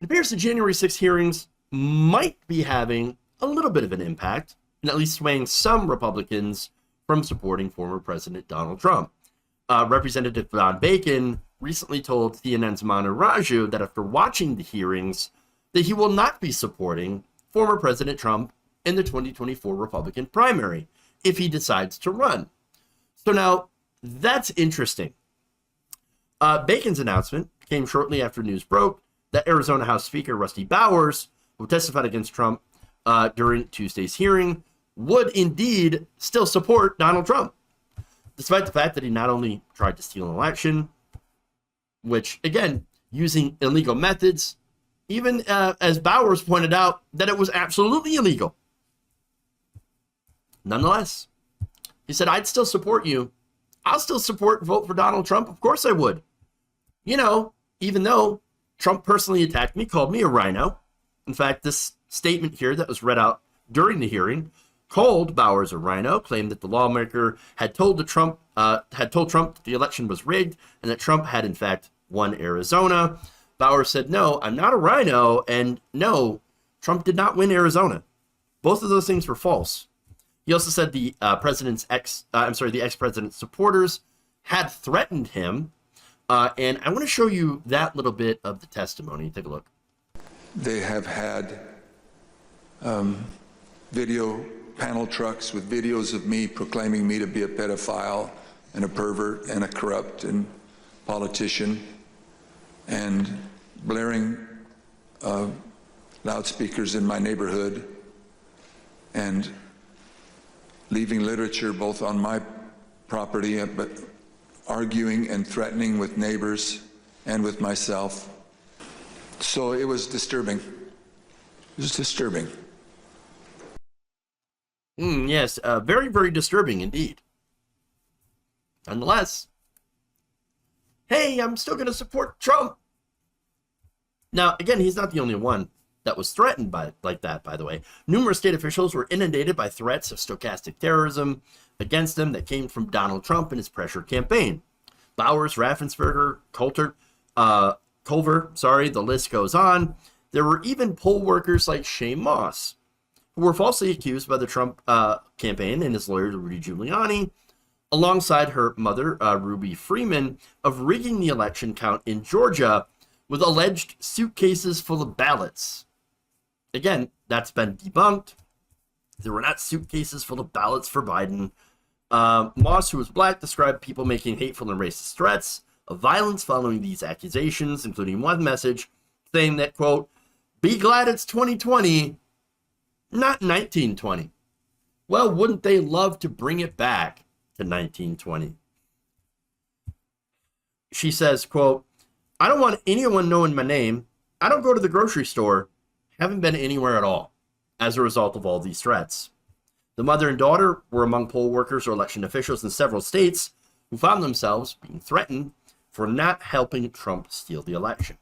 It appears the January 6th hearings might be having a little bit of an impact, and at least swaying some Republicans from supporting former President Donald Trump. Representative Don Bacon recently told CNN's Manu Raju that after watching the hearings, that he will not be supporting former President Trump in the 2024 Republican primary if he decides to run. So now, that's interesting. Bacon's announcement came shortly after news broke that Arizona House Speaker Rusty Bowers, who testified against Trump during Tuesday's hearing, would indeed still support Donald Trump, despite the fact that he not only tried to steal an election, which, again, using illegal methods, even as Bowers pointed out, that it was absolutely illegal. Nonetheless, he said, I'd still support you. I'll still support and vote for Donald Trump. Of course I would. You know, even though Trump personally attacked me, called me a rhino. In fact, this statement here that was read out during the hearing called Bowers a rhino, claimed that the lawmaker had told Trump that the election was rigged and that Trump had in fact won Arizona. Bowers said, "No, I'm not a rhino, and no, Trump did not win Arizona. Both of those things were false." He also said the ex-president's supporters had threatened him, and I want to show you that little bit of the testimony. Take a look. They have had video panel trucks with videos of me proclaiming me to be a pedophile and a pervert and a corrupt and politician, and blaring loudspeakers in my neighborhood, and leaving literature both on my property, but arguing and threatening with neighbors and with myself. So it was disturbing. It was disturbing. Yes, very, very disturbing indeed. Nonetheless, hey, I'm still going to support Trump. Now, again, he's not the only one that was threatened by like that, by the way. Numerous state officials were inundated by threats of stochastic terrorism against them that came from Donald Trump and his pressure campaign. Bowers, Raffensperger, Culver, the list goes on. There were even poll workers like Shane Moss, who were falsely accused by the Trump campaign and his lawyer, Rudy Giuliani, alongside her mother, Ruby Freeman, of rigging the election count in Georgia with alleged suitcases full of ballots. Again, that's been debunked. There were not suitcases full of ballots for Biden. Moss, who was black, described people making hateful and racist threats of violence following these accusations, including one message saying that, quote, "Be glad it's 2020, not 1920. Well, wouldn't they love to bring it back to 1920? She says, quote, "I don't want anyone knowing my name. I don't go to the grocery store. Haven't been anywhere at all as a result of all these threats." The mother and daughter were among poll workers or election officials in several states who found themselves being threatened for not helping Trump steal the election.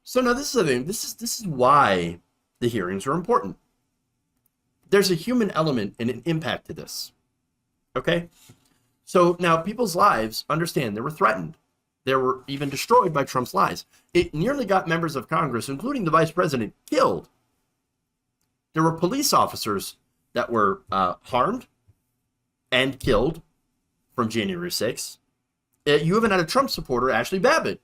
So now this is the thing. This is why the hearings are important. There's a human element and an impact to this. Okay? So now people's lives, understand, they were threatened. They were even destroyed by Trump's lies. It nearly got members of Congress, including the vice president, killed. There were police officers that were harmed and killed from January 6th. You even had a Trump supporter, Ashley Babbitt,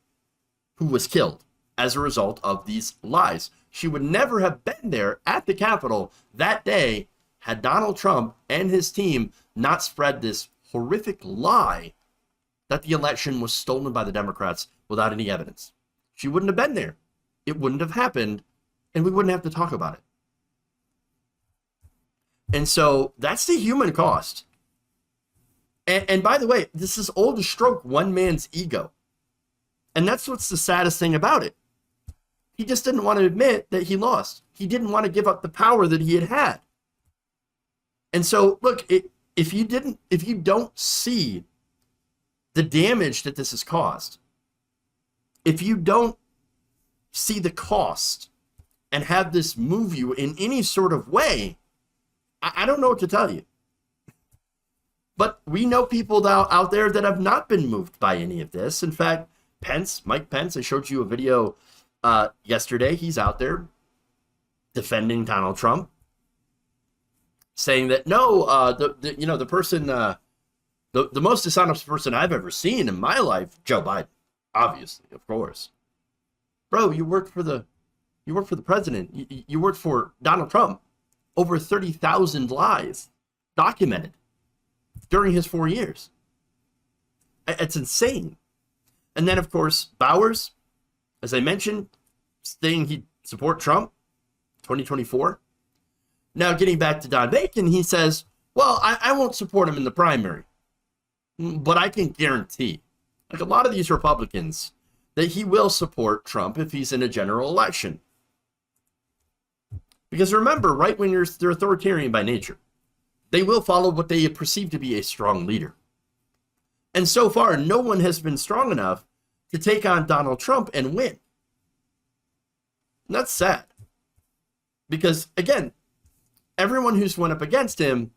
who was killed as a result of these lies. She would never have been there at the Capitol that day had Donald Trump and his team not spread this horrific lie that the election was stolen by the Democrats without any evidence. She wouldn't have been there. It wouldn't have happened, and we wouldn't have to talk about it. And so that's the human cost. And by the way, this is all to stroke one man's ego. And that's what's the saddest thing about it. He just didn't want to admit that he lost. He didn't want to give up the power that he had had. And so, look, if you don't see the damage that this has caused, if you don't see the cost and have this move you in any sort of way, I don't know what to tell you. But we know people out there that have not been moved by any of this. In fact, Mike Pence, I showed you a video Yesterday, he's out there defending Donald Trump, saying that no, the person, the most dishonest person I've ever seen in my life, Joe Biden, obviously, of course. Bro, you worked for the president. You worked for Donald Trump. Over 30,000 lies documented during his 4 years. It's insane. And then, of course, Bowers, as I mentioned, saying he'd support Trump 2024. Now, getting back to Don Bacon, he says, well, I won't support him in the primary, but I can guarantee, like a lot of these Republicans, that he will support Trump if he's in a general election. Because remember, right when they're authoritarian by nature, they will follow what they perceive to be a strong leader. And so far, no one has been strong enough to take on Donald Trump and win. And that's sad. Because, again, everyone who's went up against him,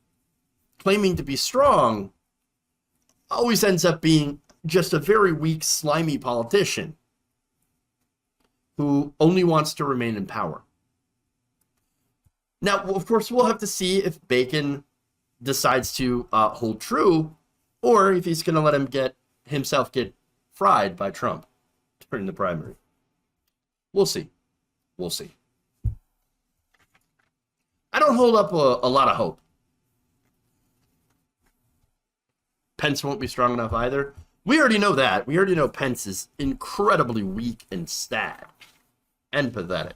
claiming to be strong, always ends up being just a very weak, slimy politician who only wants to remain in power. Now, of course, we'll have to see if Bacon decides to hold true, or if he's going to let himself get fried by Trump during the primary. We'll see. We'll see. I don't hold up a lot of hope. Pence won't be strong enough either. We already know that. We already know Pence is incredibly weak and sad and pathetic.